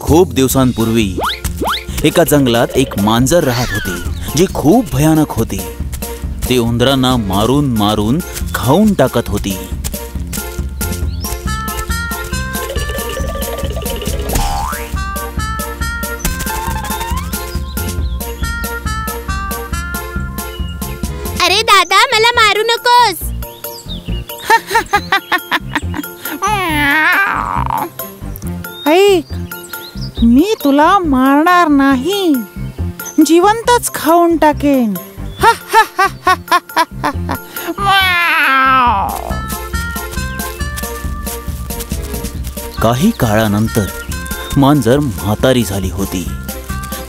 खूप दिवसांपूर्वी एका जंगलात एक मांजर राहत होते जे खूप भयानक होते. ते उंदरांना मारून मारून खाऊन टाकत होती. अरे दादा, मला मारू नकोस. ऐक, मी तुला मारणार नाही, जिवंतच खाऊन टाकेन. काही काळानंतर मांजर म्हातारी झाली होती.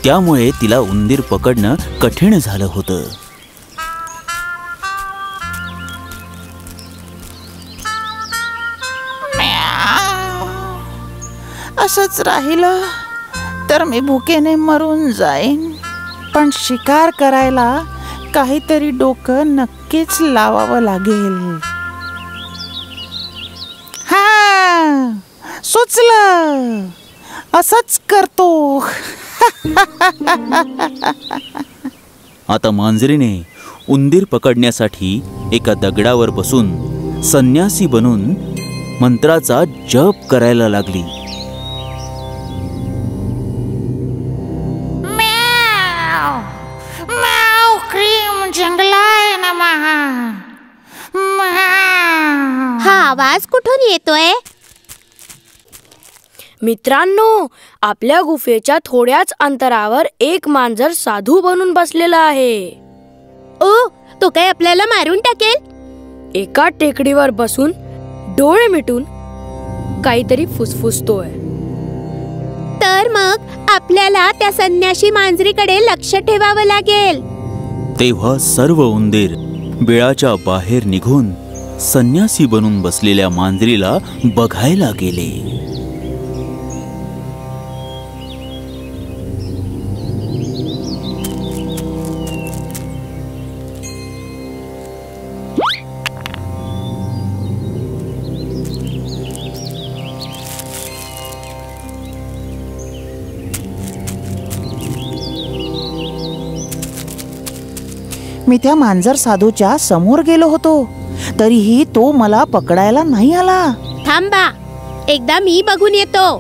त्यामुळे तिला उंदीर पकडणं कठीण झालं होतं. असंच राहिलं तर मी भुकेने मरून जाईन. पण शिकार करायला काहीतरी डोकं नक्कीच लावावं लागेल. हा, सुचलं, असंच करतो. आता मांजरीने उंदीर पकडण्यासाठी एका दगडावर बसून संन्यासी बनून मंत्राचा जप करायला लागली. जंगलाय नमः. हा आवाज कुठून येतोय? मित्रांनो, आपल्या गुफेच्या थोड्याच अंतरावर एक मांजर साधू बनून बसलेला आहे. ओ, तो काय आपल्याला मारून टाकेल? एका टेकडीवर बसून डोळे मिटून काहीतरी फुसफुसतोय. तर मग आपल्याला त्या संन्याशी मांजरीकडे लक्ष ठेवावं लागेल. तेव्हा सर्व उंदीर बिळाच्या बाहेर निघून संन्यासी बनून बसलेल्या मांजरीला बघायला गेले. मी त्या मांजर साधूच्या समोर गेलो होतो, तरीही तो मला पकडायला नाही आला. थांबा, एकदा मी बघून येतो.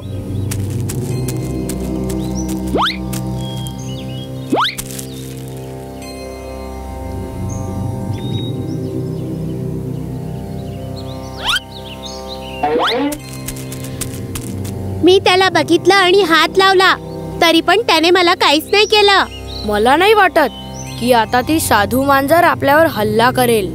मी त्याला बघितलं आणि हात लावला, तरी पण त्याने मला काहीच नाही केलं. मला नाही वाटत की आता ती साधू मांजर आपल्यावर हल्ला करेल.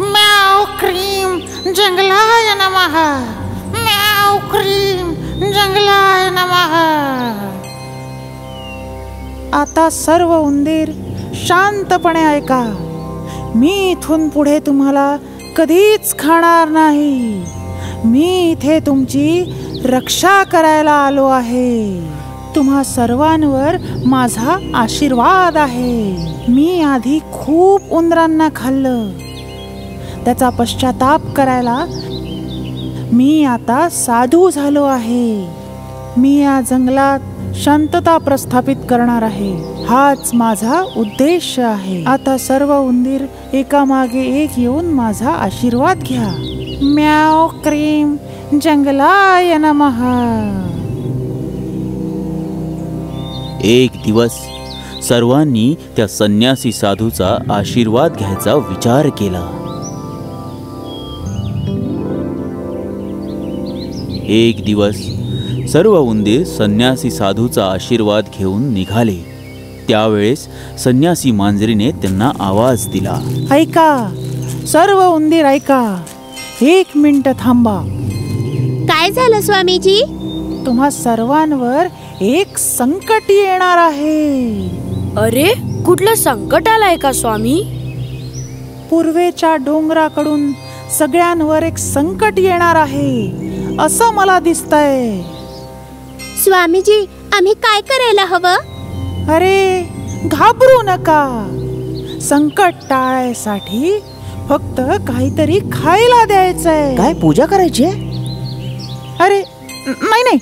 म्याव क्रीम जंगलाय नमः. म्याव क्रीम जंगलाय नमः. आता सर्व उंदीर शांतपणे ऐका. मी इथून पुढे तुम्हाला कधीच खाणार नाही. मी इथे तुमची रक्षा करायला आलो आहे. तुम्हा सर्वांवर माझा आशीर्वाद आहे. मी आधी खूप उंदरांना खाल्लं, त्याचा पश्चाताप करायला मी आता साधू झालो आहे. मी या जंगलात शांतता प्रस्थापित करणार आहे. हाच माझा उद्देश आहे. आता सर्व उंदीर एकामागे एक येऊन माझा आशीर्वाद घ्या. म्याव क्रीम जंगलाय नमः. एक दिवस सर्वांनी त्या संन्यासी साधूचा आशीर्वाद घ्यायचा विचार केला. एक दिवस सर्व उंदीर संन्यासी साधूचा आशीर्वाद घेऊन निघाले. त्यावेळेस संन्यासी मांजरीने त्यांना आवाज दिला. ऐका, सर्व उंदीर ऐका. 1 मिनिट थांबा. काय झालं स्वामीजी? तुम्हा सर्वांवर एक संकट येणार आहे. अरे, कुठलं संकट आलंय का स्वामी? पूर्वेच्या डोंगराकडून सगळ्यांवर एक संकट येणार आहे असं मला दिसतंय. स्वामीजी, आम्ही काय करायला हवं? अरे, घाबरू नका. संकट टाळायसाठी फक्त काहीतरी खायला द्यायचंय. काय पूजा करायची? अरे नाही नाही,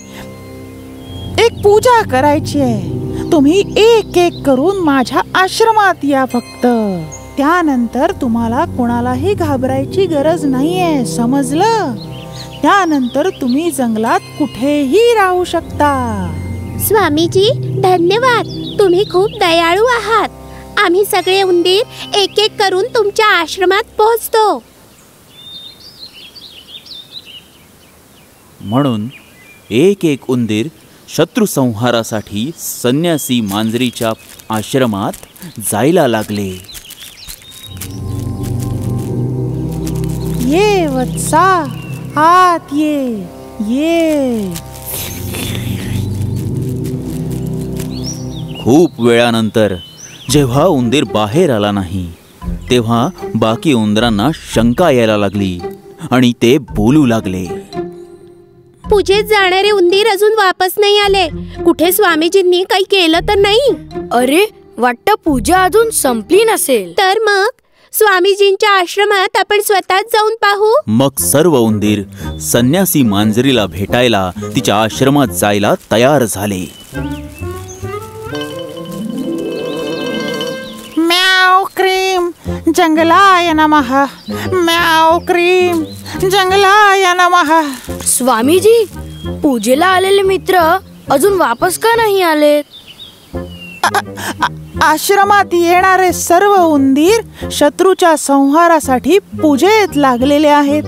एक पूजा करायची आहे. तुम्ही एक एक करून माझ्या आश्रमात या फक्त. त्यानंतर तुम्हाला कोणालाही घाबरायची गरज नाहीये, समजलं? त्यानंतर तुम्ही जंगलात कुठेही राहू शकता. स्वामीजी धन्यवाद, तुम्ही खूप दयाळू आहात. आम्ही सगळे उंदीर एक एक करून तुमच्या आश्रमात पोहोचतो. म्हणून एक एक उंदीर शत्रुसंहारासाठी संन्यासी मांजरीच्या आश्रमात जायला लागले. ये वत्सा, आत ये. खूप वेळानंतर जेव्हा उंदीर बाहेर आला नाही तेव्हा बाकी उंदरांना शंका यायला लागली आणि ते बोलू लागले. पूजेत जाणारे उंदीर अजून वापस नाही आले. कुठे स्वामीजींनी काही केलं तर नाही? अरे, वाटतं पूजा अजून संपली नसेल. तर मग स्वामीजींच्या आश्रमात आपण स्वतःच जाऊन पाहू. मग सर्व उंदीर संन्यासी मांजरीला भेटायला तिच्या आश्रमात जायला तयार झाले. म्याव क्रीम जंगलाय नमः. म्याव क्रीम जंगलाय नमः. स्वामीजी, पूजेला आलेले मित्र अजून वापस का नाही आलेत? आश्रमात येणारे सर्व उंदीर शत्रूच्या संहारासाठी पूजेत लागलेले आहेत.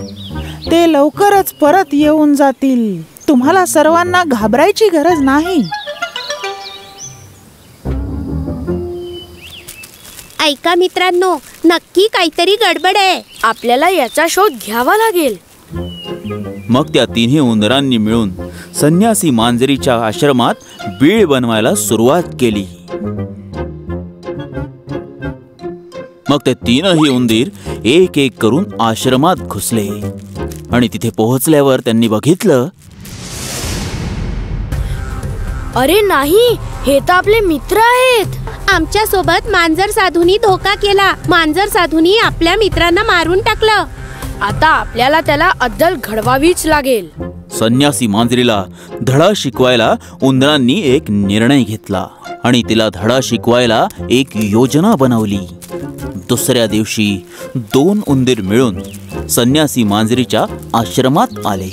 ते लवकरच परत येऊन जातील. तुम्हाला सर्वांना घाबरायची गरज नाही. ऐका मित्रांनो, नक्की काहीतरी गडबड आहे. आपल्याला याचा शोध घ्यावा लागेल. मग त्या तिन्ही उंदरांनी मिळून संन्यासी मांजरीच्या आश्रमात बीळ बनवायला सुरुवात केली. मग ते तीनही उंदीर एक एक करून आश्रमात घुसले आणि तिथे पोहोचल्यावर त्यांनी बघितलं, अरे नाही, हे तर आपले मित्र आहेत. आमच्या सोबत मांजर साधूनी धोका केला. मांजर साधूनी आपल्या मित्रांना मारून टाकलं. आता आपल्याला त्याला अद्दल घडवावीच लागेल. संन्यासी मांजरीला धडा शिकवायला उंदरांनी एक निर्णय घेतला आणि तिला धडा शिकवायला एक योजना बनवली. दुसऱ्या दिवशी 2 उंदीर मिळून संन्यासी मांजरीच्या आश्रमात आले.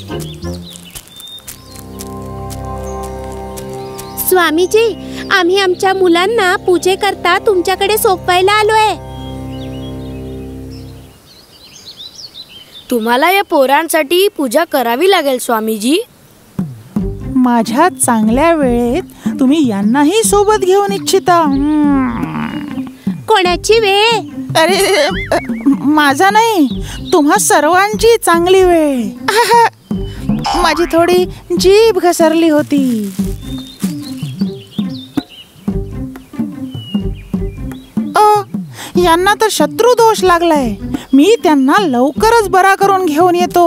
स्वामीजी, आम्ही आमच्या मुलांना पूजेकरता तुमच्याकडे सोपवायला आलोय. तुम्हाला या पोरांसाठी पूजा करावी लागेल स्वामीजी. माझ्या चांगल्या वेळेत तुम्ही यांनाही सोबत घेऊन इच्छिता. कोणाची वेळ? अरे माझा नाही, तुम्हा सर्वांची चांगली वेळ. माझी थोडी जीभ घसरली होती. यांना तर शत्रू दोष लागलाय. मी त्यांना लवकरच बरा करून घेऊन येतो.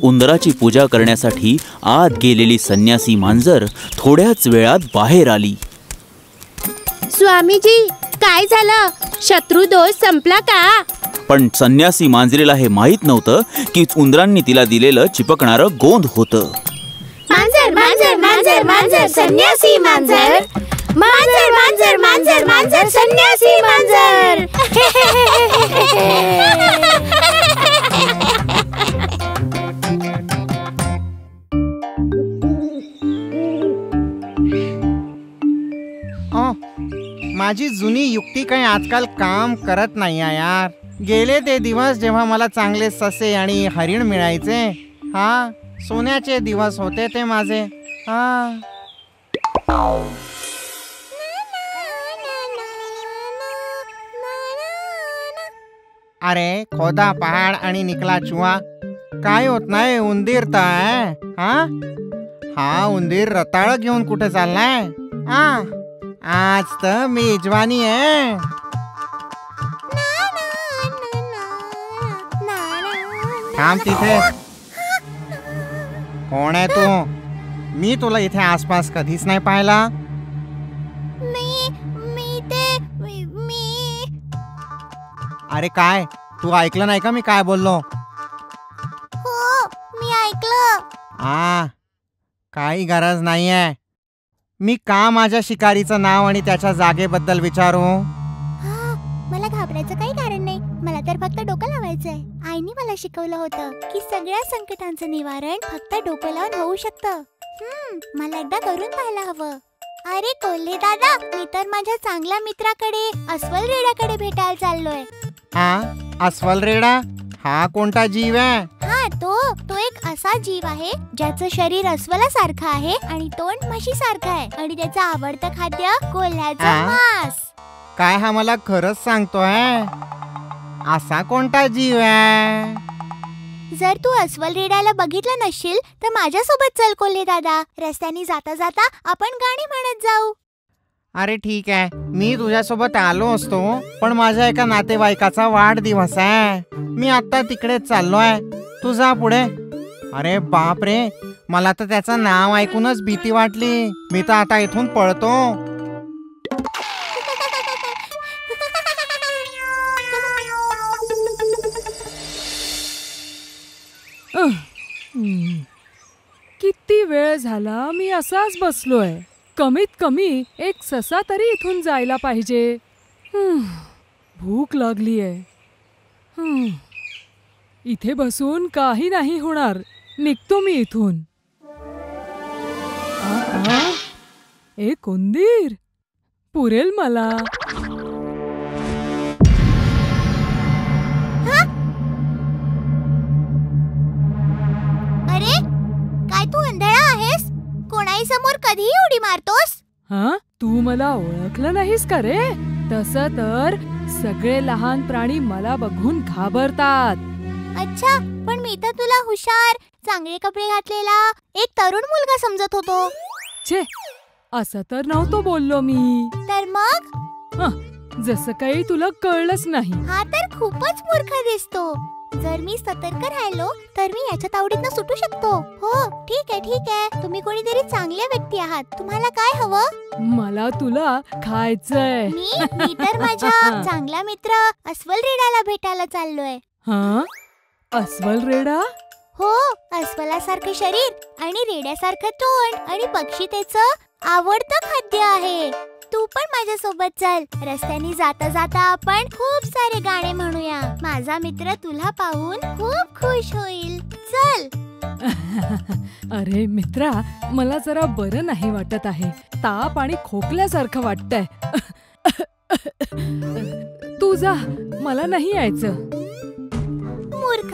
उंदराची पूजा करण्यासाठी आत गेलेली संन्यासी मांजर थोड्याच वेळात बाहेर आली. स्वामीजी, काय झालं? शत्रू दोष संपला का? पण संन्यासी मांजरीला हे माहीत नव्हतं की उंदरांनी तिला दिलेलं चिपकणारं गोंद होतं. मांजर मांजर मांजर मांजर संन्यासी मांजर. मांजर मांजर मांजर मांजर संन्यासी मांजर. माझी जुनी युक्ती काही आजकाल काम करत नाही यार. गेले ते दिवस जेव्हा मला चांगले ससे आणि हरिण मिळायचे. हा, सोन्याचे दिवस होते ते माझे. हा, अरे खोदा पहाड आणि निकला चुहा. काय होत नाही, उंदीर तर आहे. हा उंदीर रताळ घेऊन कुठे चाललाय? आज तर मेजवानी आहे. थांब तिथे. कोण आहे तू? मी तुला इथे आसपास कधीच नाही पाहिला. अरे काय, तू ऐकलं नाही का मी काय बोललो? हो, मी ऐकलं. काही गरज नाहीये. मी का माझ्या शिकारीचं नाव आणि त्याच्या जागेबद्दल विचारू? मला घाबरायचं काही कारण नाही. मला तर फक्त डोकं लावायचंय. आईने मला शिकवलं होतं की सगळ्या संकटांचं निवारण फक्त डोकं लावून होऊ शकतं. मला एकदा करून पाहायला हवं. अरे कोल्हे दादा, मी तर माझ्या चांगल्या मित्राकडे अस्वल रेड्याकडे भेटायला चाललोय. अस्वल रेडा हा कोणता जीव आहे? तो एक असा जीव आहे ज्याचं शरीर अस्वलासारखं आहे आणि तोंड म्हशीसारखं आहे आणि त्याचं आवडतं खाद्य कोल्ह्याचं मांस. काय हा मला खरंच सांगतोय? असा कोणता जीव आहे? जर तू अस्वल रेड्याला बघितलं नसशील तर माझ्यासोबत चल कोल्हे दादा. रस्त्याने जाता जाता आपण गाणी म्हणत जाऊ. अरे ठीक आहे, मी तुझ्यासोबत आलो असतो, पण माझ्या एका नातेवाईकाचा वाढदिवस आहे. मी आता तिकडेच चाललोय. तू जा पुढे. अरे बाप रे, मला तर त्याचं नाव ऐकूनच भीती वाटली. मी तर आता इथून पळतो. किती वेळ झाला मी असाच बसलोय. कमीत कमी एक ससा तरी इथून जायला पाहिजे. भूक लागलीये. इथे बसून काही नाही होणार. निघतो मी इथून. एक उंदीर पुरेल मला. अरे काय तू अंधळा आहेस? कोणाही समोर कधीही उडी मारतोस? तू मला ओळखलं नाहीस का रे? तसं तर सगळे लहान प्राणी मला बघून घाबरतात. अच्छा, पण मी तर तुला हुशार, चांगले कपडे घातलेला एक तरुण मुलगा समजत होतो. छे, असं तर नव्हतो बोललो मी. तर मग जसं काही तुला कळलंच नाही. हा तर खूपच मूर्ख दिसतो. जर मी सतर्क राहिलो तर मी याच्या तावडीतनं सुटू शकतो. हो ठीक आहे. तुम्ही कोणीतरी चांगल्या व्यक्ती आहात. तुम्हाला काय हवं? मला तुला खायचंय. मी तर माझ्या चांगला मित्र अस्वल रेड्याला भेटायला चाललोय. अस्वल रेडा? हो, अस्वलासारखं शरीर आणि रेड्यासारखं तोंड आणि पक्षी त्याचं आवडतं खाद्य आहे. तू पण माझ्या सोबत चल. रस्त्याने जाता जाता आपण खूप सारे गाणे म्हणूया. माझा मित्र तुला पाहून खूप खुश होईल. चल. अरे मित्रा, मला जरा बरं नाही वाटत आहे. ताप आणि खोकल्यासारखं वाटतंय. तू जा, मला नाही यायचं. मूर्ख,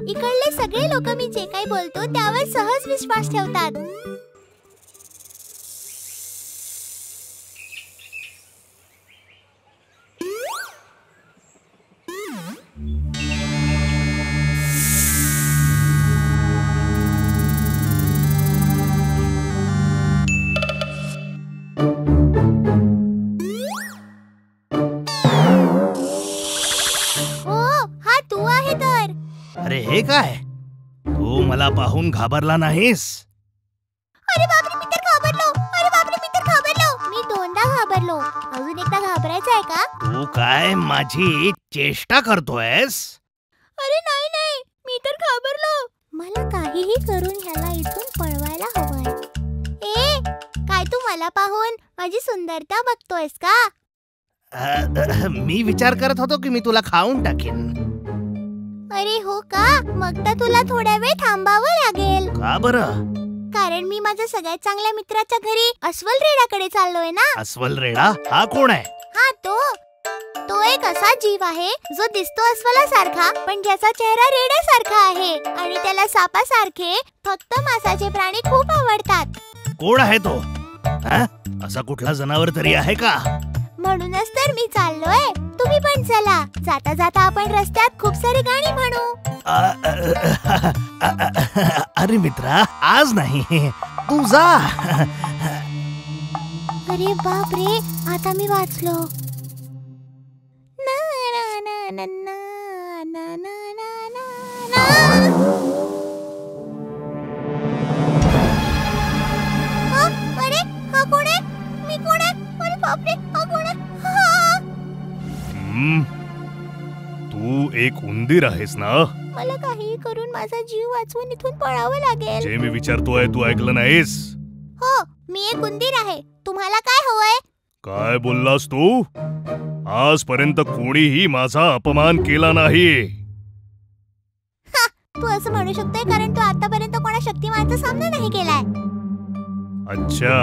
इकडले सगळे लोक मी जे काही बोलतो त्यावर सहज विश्वास ठेवतात. हे काय? तू मला पाहून घाबरला नाहीस? अरे बापरे, मी तर घाबरलो. मी दोनदा घाबरलो. अजून एकदा घाबरायचं आहे का? तू काय माझी चेष्टा करतोयस? अरे नाही, मी तर घाबरलो. मला काहीही करून ह्याला इथून पळवायला हवंय. काय तू मला पाहून माझी सुंदरता बघतोयस का? मी विचार करत होतो की मी तुला खाऊन टाकेन. अरे हो का? मग तर तुला थोड्या वेळ थांबावं लागेल. का बरं? कारण मी माझ्या सगळ्यात चांगल्या मित्राच्या घरी अस्वल रेड्याकडे चाललोय ना. अस्वल रेडा हा कोण आहे? तो एक असा जीव आहे जो दिसतो अस्वलासारखा पण ज्याचा चेहरा रेड्यासारखा आहे आणि त्याला सापासारखे फक्त मांसाचे प्राणी खूप आवडतात. कोण आहे तो? असा कुठला जनावर तरी आहे का? म्हणूनच तर मी चाललोय. तुम्ही पण चला. जाता जाता आपण रस्त्यात खूप सारी गाणी म्हणू. अरे मित्रा, आज नाही, तू जा. अरे बाप रे, आता मी वाचलो. ना ना ना ना ना ना ना ना. एक उंदीर आहेस ना? मला काही करून माझा जीव वाचवून इथून पळावं लागेल. जे मी विचारतोय तू ऐकलं नाहीस? हो, मी एक उंदीर आहे. तुम्हाला काय हवंय? काय बोललास तू? आजपर्यंत कोणीही माझा अपमान केला नाही. तू असं म्हणू शकतोय कारण तू आतापर्यंत कोणा शक्तिमानचा सामना नाही केलाय. अच्छा,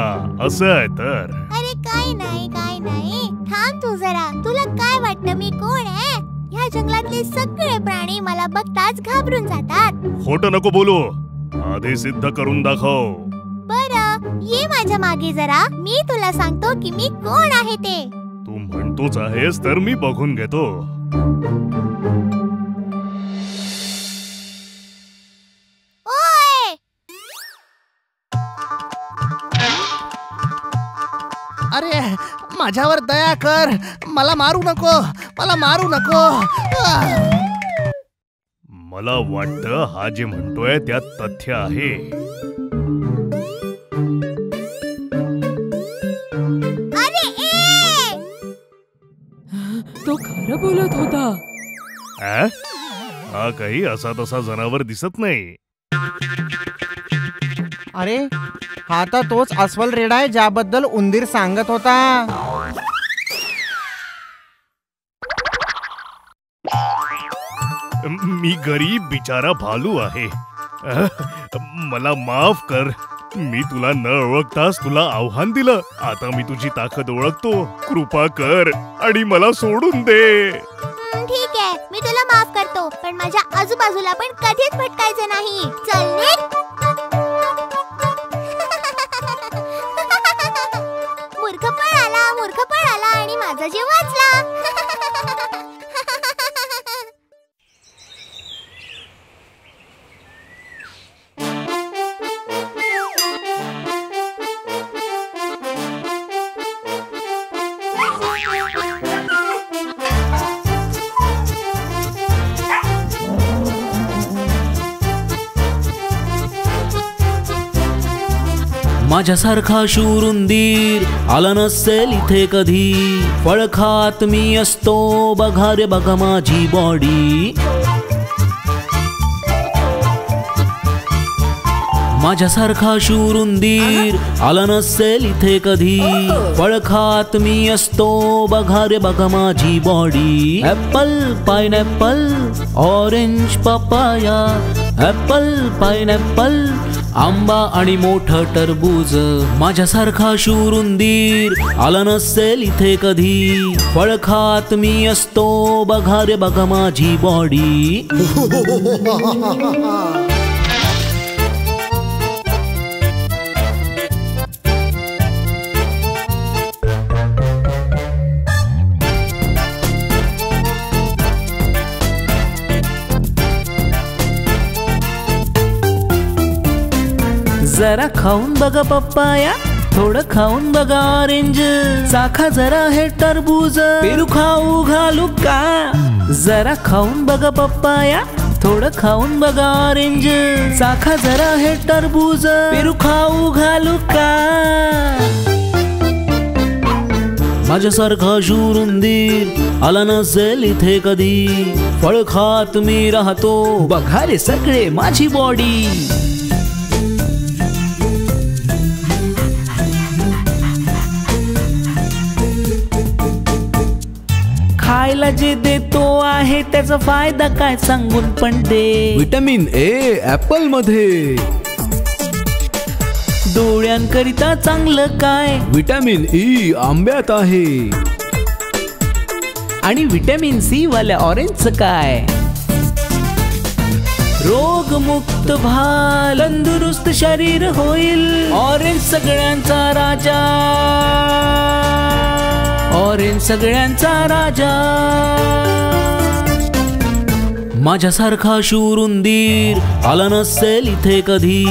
असं आहे तर. अरे काय नाही काय नाही, थांब तू जरा. तुला काय वाटतं मी कोण आहे? ह्या जंगलातले सगळे प्राणी मला बघताच घाबरून जातात. खोटं नको बोलू, आधी सिद्ध करून दाखव. बरं, ये माझ्या मागे जरा. मी तुला सांगतो की मी कोण आहे ते. तू म्हणतोच आहेस तर मी बघून घेतो. ओय! अरे माझ्यावर दया कर, मला मारू नको, मला मारू नको. मला वाटतं हा जे म्हणतोय त्यात तथ्य आहे. अरे ए! तो खरं बोलत होता. हा काही असा तसा जनावर दिसत नाही. अरे हा तर तोच अस्वल रेडा आहे ज्याबद्दल उंदीर सांगत होता. मी गरीब बिचारा भालू आहे. मला माफ कर. मी तुला न ओळखताच तुला आव्हान दिलं. आता मी तुझी ताकद ओळखतो. कृपा कर आणि मला सोडून दे. ठीक आहे, मी तुला माफ करतो, पण माझ्या आजूबाजूला पण कधीच भटकायचं नाही. चल निघ. मूर्ख पळाला आणि माझा जीव वाचला. माझ्यासारखा शूर उंदीर आला नसेल इथे कधी. फळ खात मी असतो, बघा रे बघा माझी बॉडी. माझ्यासारखा शूर उंदीर आला नसेल इथे कधी. फळ खात मी असतो, बघा रे बघा माझी body. Apple, pineapple, orange, papaya. Apple, pineapple, आंबा आणि मोठं टरबूज. माझ्यासारखा शूर उंदीर आला नसेल इथे कधी. फळ खात मी असतो, बघा रे बघा माझी बॉडी. जरा खाऊन बघा पप्पाया, थोडं खाऊन बघा ऑरेंज. चाखा जरा हे टरबूज, पेरू खाऊ घालू का? जरा खाऊन बघा पप्पाया, थोडं खाऊन बघा ऑरेंज. चाखा जरा हे टरबूज, पेरू खाऊ घालू का? माझ्यासारखा शूर उंदीर आला नसेल इथे कधी. फळ खात मी राहतो, बघा रे सगळे माझी बॉडी. खायला जे देतो आहे त्याचा फायदा काय सांगून पण दे. विटामिन ए ऍपल मध्ये. डोळ्यांकरिता चांगलं काय? विटामिन ई आंब्यात आहे. आणि विटामिन सी वाल्या ऑरेंजचं काय? रोगमुक्त भाल, तंदुरुस्त शरीर होईल. ऑरेंज सगळ्यांचा राजा, ऑरेंज सगळ्यांचा राजा. माझ्यासारखा शूर उंदीर आला नसेल इथे कधी.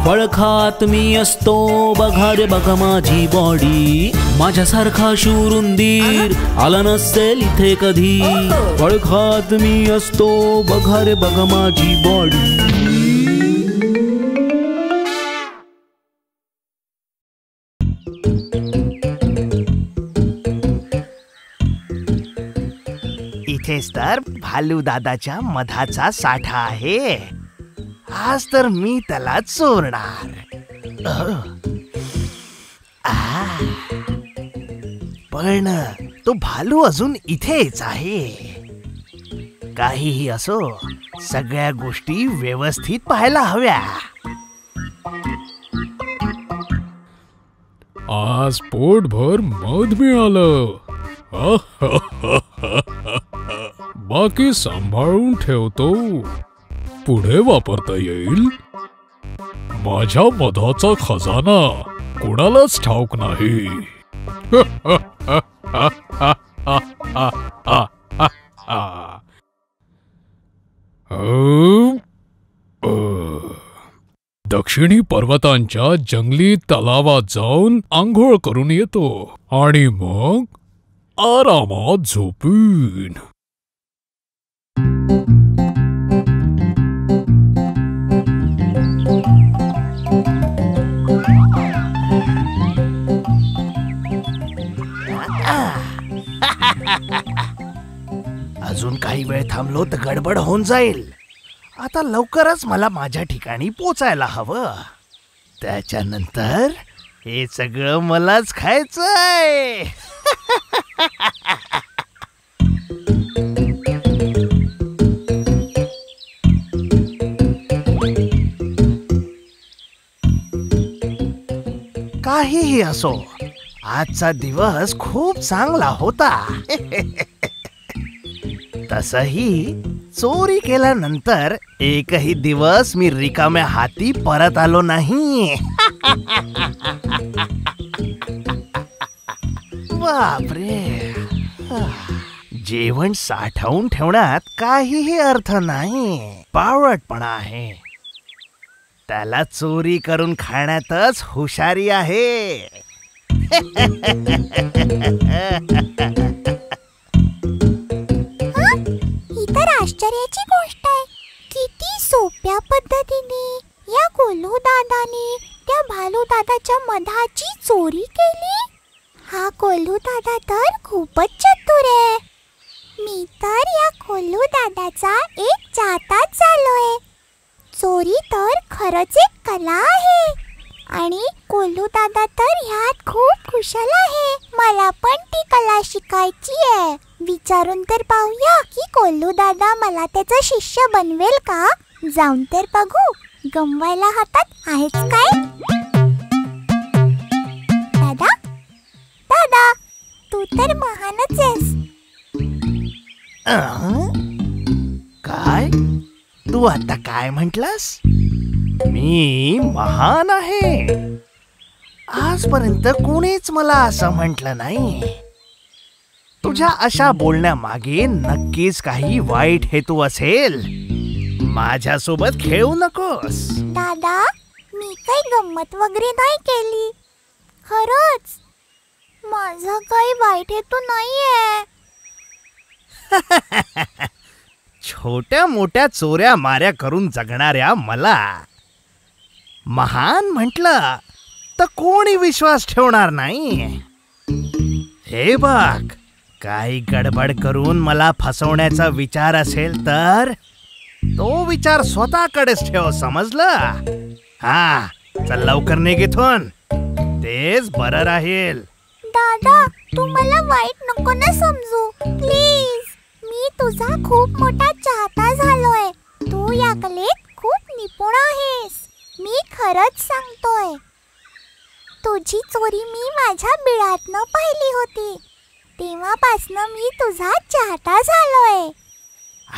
फळ खात मी असतो, बघा रे बघा माझी बॉडी. माझ्यासारखा शूर उंदीर आला नसेल इथे कधी. फळ खात मी असतो, बघा रे बघा माझी बॉडी. इथे इथेच तर भालू दादाच्या मधाचा साठा आहे. आज तर मी त्याला चोरणार. पण तो भालू अजून इथेच आहे. काहीही असो, सगळ्या गोष्टी व्यवस्थित पाहायला हव्या. आज पोटभर मध मिळालं. बाकी सांभाळून ठेवतो, पुढे वापरता येईल. माझ्या मधाचा खजाना कोणालाच ठाऊक नाही. दक्षिणी पर्वतांच्या जंगली तलावात जाऊन आंघोळ करून येतो आणि मग आरामात झोपीन. अजून काही वेळ थांबलो तर गडबड होऊन जाईल. आता लवकरच मला माझ्या ठिकाणी पोचायला हवं. त्याच्यानंतर हे सगळं मलाच खायचंय. काहीही असो, आजचा दिवस खूप चांगला होता. तसही चोरी केल्यानंतर एकही दिवस मी रिकाम्या हाती परत आलो नाही. बापरे, जेवण साठवून ठेवण्यात काहीही अर्थ नाही. बावळटपणा आहे. त्याला चोरी करून खाण्यातच हुशारी आहे. ही तर आश्चर्याची गोष्ट आहे. किती सोप्या पद्धतीने या कोल्हू दादाने त्या भालू दादाच्या मधाची चोरी केली. हा कोल्हू दादा तर खूपच चतुर आहे. मी तर या कोल्हू दादाचा एक चाहताच झालोय. चोरी तर खरंच एक कला आहे आणि कोल्हू दादा तर ह्यात खूप कुशल आहे. मला पण ती कला शिकायची आहे. विचारून तर पाहूया की कोल्हू दादा मला त्याचा शिष्य बनवेल का. जाऊन तर बघू, गमवायला हातात आहेच काय. दादा दादा, तू तर महानच आहेस. काय? तू आता काय म्हटलास? मी महान आहे? आजपर्यंत कोणीच मला असं म्हटलं नाही. तुझ्या अशा बोलण्यामागे नक्कीच काही वाईट हेतू असेल. माझ्यासोबत खेळू नकोस. दादा, मी काही गंमत वगैरे नाही केली. खरंच माझा काही वाईट हेतू नाहीये. छोट्या मोठ्या चोऱ्या माऱ्या करून जगणाऱ्या मला महान म्हटलं तर कोणी विश्वास ठेवणार नाही. हे बघ, काही गडबड करून मला फसवण्याचा विचार असेल तर तो विचार स्वतःकडेच ठेव, समजलं? हा, चल लवकर निघ इथून. तेच बरं राहील. दादा, तू मला वाईट नको ना समजू, प्लीज. मी तुझा खूप मोठा चाहता झालोय. तू या कलेत खूप निपुण आहेस. मी खरंच सांगतोय. तुझी चोरी मी माझ्या बिळातनं पाहिली होती. तेव्हापासनं मी तुझा चाहता झालोय.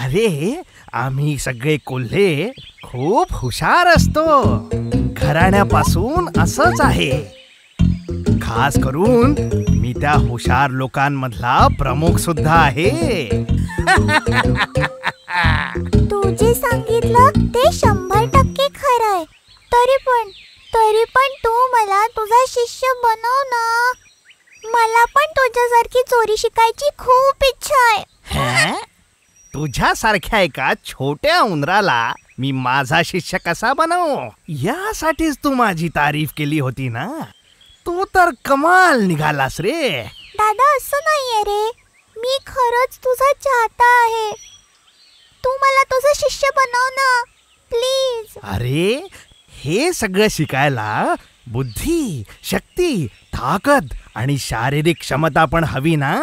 अरे, आम्ही सगळे कोल्हे खूप हुशार असतो. घराण्यापासून असंच आहे. खास करून मी त्या हुशार लोकांमधला प्रमुख सुद्धा आहे. तू जे सांगितलं ते 100% खरंय. तरी पण तू मला तुझा शिष्य बनव ना. मला पण तुझ्यासारखी चोरी शिकायची खूप इच्छा आहे. तुझ्यासारख्या एका छोट्या उंदराला मी माझा शिष्य कसा बनवू, यासाठीच तू माझी तारीफ केली होती ना. तू तर कमाल निघालास रे. दादा, असं नाहीये रे. मी खरंच तुझा चाहता आहे. तू मला तुझा शिष्य बनव ना प्लीज. अरे हे सगळं शिकायला बुद्धी, शक्ती, ताकद आणि शारीरिक क्षमता पण हवी ना.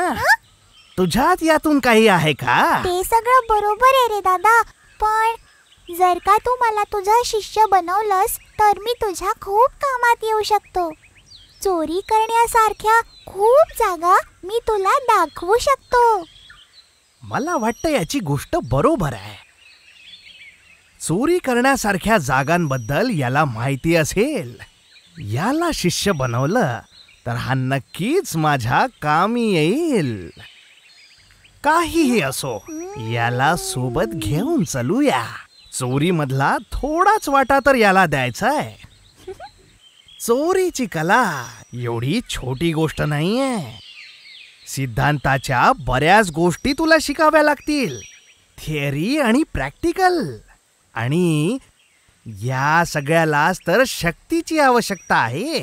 तुझ्यात यातून काही आहे का? ते सगळं बरोबर आहे रे दादा, पण जर का तू मला तुझा शिष्य बनवलंस तर मी तुझ्या खूप कामात येऊ शकतो. चोरी करण्यासारख्या खूप जागा मी तुला दाखवू शकतो. मला वाटतं याची गोष्ट बरोबर आहे. चोरी करण्यासारख्या जागांबद्दल याला माहिती असेल. याला शिष्य बनवलं तर हा नक्कीच माझ्या कामी येईल. काहीही असो, याला सोबत घेऊन चलूया. चोरी मधला थोडाच वाटा तर याला द्यायचा आहे. चोरीची कला एवढी छोटी गोष्ट नाहीये. सिद्धांताच्या बऱ्याच गोष्टी तुला शिकाव्या लागतील, थिअरी आणि प्रॅक्टिकल. आणि या सगळ्यालाच तर शक्तीची आवश्यकता आहे.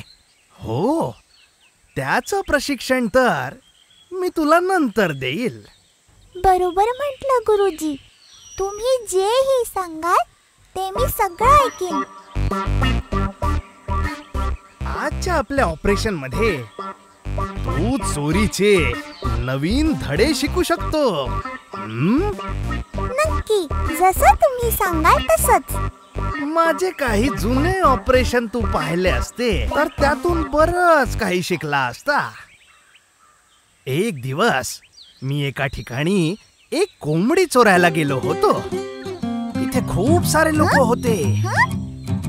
हो, त्याचं प्रशिक्षण तर मी तुला नंतर देईल. बरोबर म्हटलं गुरुजी. तुम्ही जेही सांगाल ते मी सगळं ऐकीन. आजच्या आपल्या ऑपरेशन मध्ये तू चोरीचे नवीन धडे शिकू शकतो. नक्की, जसं तुम्ही सांगाल तसंच. माझे काही जुने ऑपरेशन तू पाहिले असते तर त्यातून बरंच काही शिकला असता. एक दिवस मी एका ठिकाणी एक कोंबडी चोरायला गेलो होतो. इथे खूप सारे लोक होते,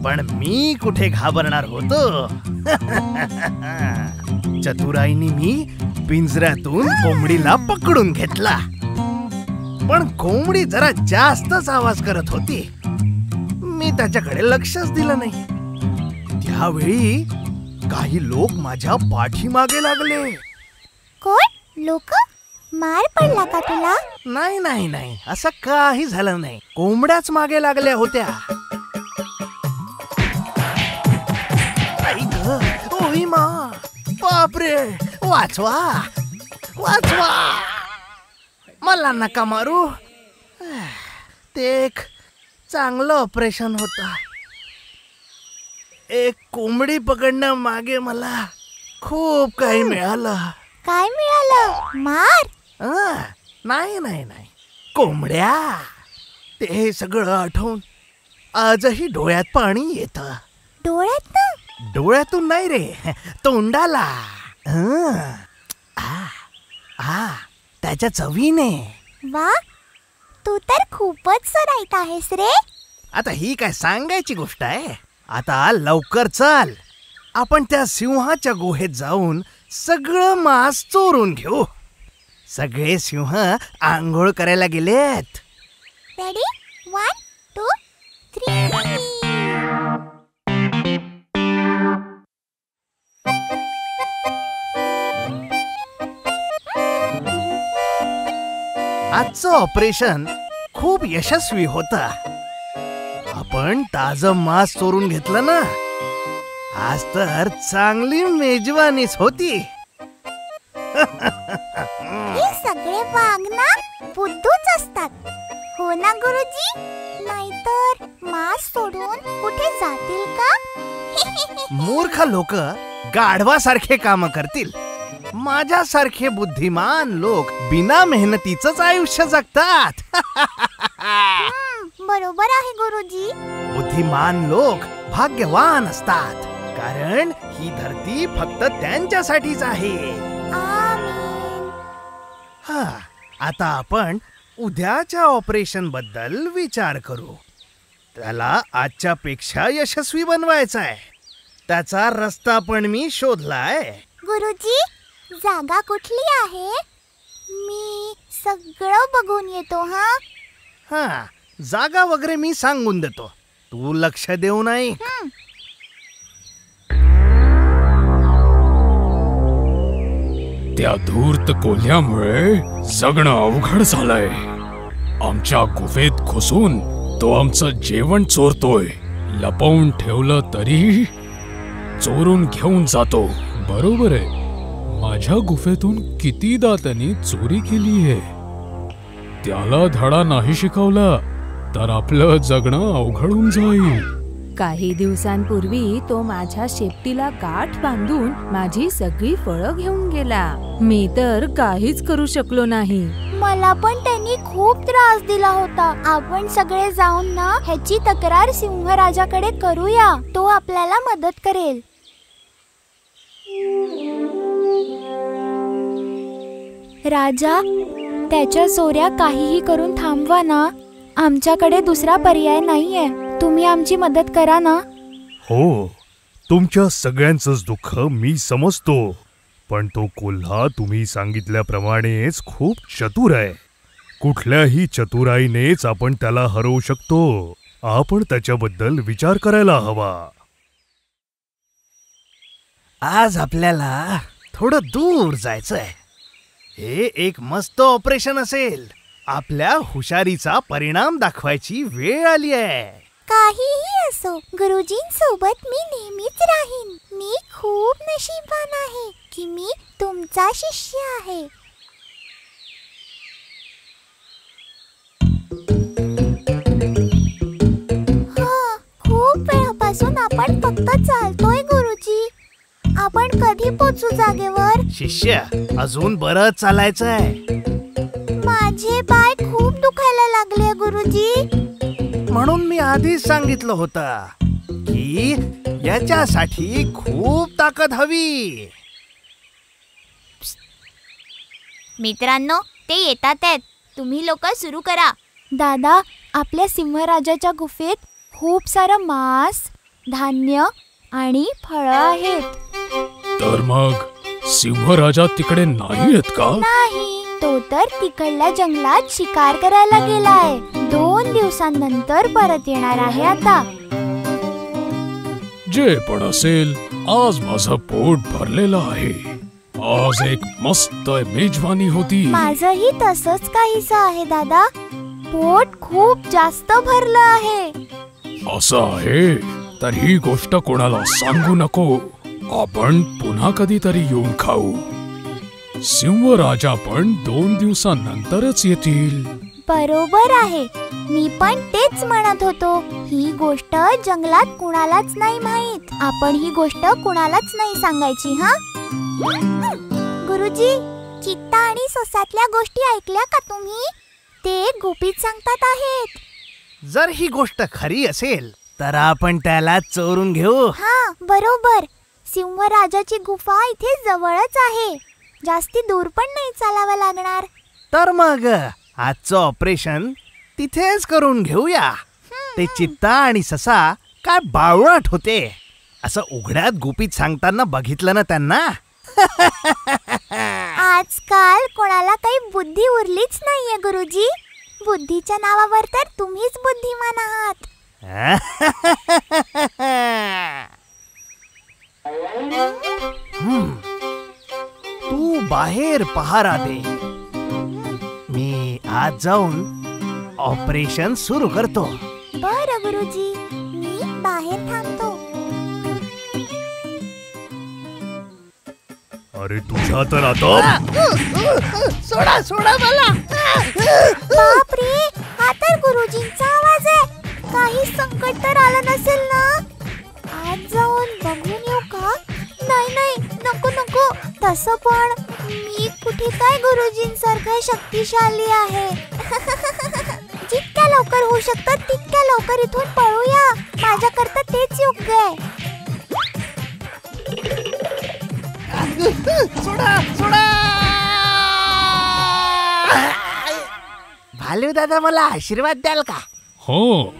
पण मी कुठे घाबरणार होतो. चतुराईने मी पिंजऱ्यातून कोंबडीला पकडून घेतला, पण कोंबडी जरा जास्तच आवाज करत होती. मी त्याच्याकडे लक्षच दिलं नाही. त्यावेळी काही लोक माझ्या पाठीमागे लागले. कोण लोक? मार पडला का तुला? नाही नाही नाही, असं काही झालं नाही. कोंबड्याच मागे लागल्या होत्या. ओही मा, बापरे, वाचवा वाचवा, मला नका मारू. ते एक चांगलं ऑपरेशन होतं. एक कोंबडी पकडण्या मागे मला खूप काही मिळालं. काय मिळालं? मार? नाही नाही नाही, कोंबड्या. ते सगळं आठवून आजही डोळ्यात पाणी येतं. डोळ्यात ना? डोळ्यातून नाही रे, तोंडाला. त्याच्या चवीने. वा, तू तर खूपच सराईत आहेस रे. आता ही काय सांगायची गोष्ट आहे. आता लवकर चल, आपण त्या सिंहाच्या गुहेत जाऊन सगळं मांस चोरून घेऊ. सगळे सिंह आंघोळ करायला गेलेत. रेडी? 1, 2, 3. आजचं ऑपरेशन खूप यशस्वी होतं. आपण ताजं मांस चोरून घेतलं ना. आज तर चांगली मेजवानीच होती. हे सगळे वाघ ना बुद्धूच असतात, हो ना गुरुजी? नाहीतर मांस सोडून कुठे जातील का? मूर्ख लोक गाढवासारखे काम करतील. माझ्यासारखे बुद्धिमान लोक बिना मेहनतीचंच आयुष्य जगतात. बरोबर आहे गुरुजी. बुद्धिमान लोक भाग्यवान असतात, कारण ही धरती फक्त त्यांच्यासाठीच आहे. आता आपण उद्याच्या ऑपरेशन बद्दल विचार करू. त्याला आजच्या पेक्षा यशस्वी बनवायचा आहे. त्याचा रस्ता पण मी शोधलाय. गुरुजी, जागा कुठली आहे? मी सगळं बघून येतो. जागा वगैरे मी सांगून देतो, तू लक्ष देऊ नाही. त्या धूर्त कोल्ह्यामुळे जगणं अवघड झालंय. आमच्या गुफेत घुसून तो आमचं जेवण चोरतोय. लपवून ठेवलं तरी चोरून घेऊन जातो. बरोबर आहे, माझ्या गुफेतून कितीदा त्यांनी चोरी केली आहे. त्याला धडा नाही शिकवला तर आपलं जगणं अवघड होऊन जाईल. काही दिवसांपूर्वी तो माझ्या शेपटीला गाठ बांधून माझी सगळी फळं घेऊन गेला. मी तर काहीच करू शकलो नाही. मला पण त्यांनी खूप त्रास दिला होता. आपण सगळे जाऊन ना ह्याची तक्रार सिंहराजाकडे करूया. तो आपल्याला मदत करेल. राजा, त्याच्या चोऱ्या काहीही करून थांबवा ना. आमच्याकडे दुसरा पर्याय नाहीये. तुम्ही आमची मदत करा ना. हो, तुमच्या सगळ्यांचंच दुःख मी समजतो, पण तो कोल्हा तुम्ही सांगितल्याप्रमाणेच खूप चतुर आहे. कुठल्याही चतुराईनेच आपण त्याला हरवू शकतो. आपण त्याच्याबद्दल विचार करायला हवा. आज आपल्याला थोडं दूर जायचंय. हे एक मस्त ऑपरेशन असेल. आपल्या हुशारीचा परिणाम दाखवायची वेळ आली आहे. काहीही असो, गुरुजींसोबत मी नेहमीच राहीन. मी खूप नशीबवान आहे की मी तुमचा शिष्य आहे. खूप वेळापासून आपण फक्त चालतोय गुरुजी. आपण कधी पोचू जागेवर? शिष्य, अजून बरंच चालायचंय. माझे पाय खूप दुखायला लागले गुरुजी. म्हणून मी आधीच सांगितलं होतं की याच्यासाठी खूप ताकद हवी. मित्रांनो, ते येतात आहेत. तुम्ही लोक सुरू करा. दादा, आपल्या सिंहराजाच्या गुफेत खूप सारं मांस, धान्य आणि फळं आहेत. तर मग सिंहराजा तिकडे नाही आहेत का? नाही, तो तर तिकडल्या जंगलात शिकार करायला गेलाय. 2 दिवसांनंतर परत येणार आहे. आता जे पण असेल, आज माझं पोट भरलेलं आहे. आज एक मस्त मेजवानी होती. माझंही तसंच काहीसं आहे दादा. पोट खूप जास्त भरलं आहे. असं आहे तर ही गोष्ट कोणाला सांगू नको. आपण पुन्हा कधीतरी येऊन खाऊ. सिंहराजा पण 2 दिवसांनंतरच येतील. बरोबर आहे. मी पण तेच म्हणत होतो. ही गोष्ट जंगलात कुणालाच नाही माहित. आपण ही गोष्ट कुणालाच नाही सांगायची. हा गुरुजी, चित्ता आणि ससातल्या गोष्टी ऐकल्या का तुम्ही? ते गुपित सांगतात आहेत. जर ही गोष्ट खरी असेल तर आपण त्याला चोरून घेऊ. हा, बरोबर. सिंहराजाची गुफा इथे जवळच आहे. जास्ती दूर पण नाही चालावं लागणार. तर मग आजचं ऑपरेशन तिथेच करून घेऊया. ते चित्ता आणि ससा काय बावळट होते असं उघड्यात गुपित सांगताना बघितलं ना त्यांना. आजकाल कोणाला काही बुद्धी उरलीच नाहीये गुरुजी. बुद्धीच्या नावावर तर तुम्हीच बुद्धिमान आहात. तू बाहेर पहारा दे. मी आज जाऊन ऑपरेशन सुरू करतो. बरं गुरुजी, मी बाहेर थांबतो. अरे तुझ्या तर आता सोडा सोडा मला. बापरे, हा तर गुरुजींचा आवाज आहे. काही संकट तर आलं नसेल ना? आज जाऊन बघून येऊ का? नाही नाही, नको नको. तसं पण मी कुठे काय गुरुजींसारखं शक्तिशाली आहे. जितक्या लवकर होऊ शकतं तितक्या लवकर इथून पळूया. माझ्याकरता तेच योग्य आहे. सोडा सोडा. भालू दादा, मला आशीर्वाद द्याल का? हो.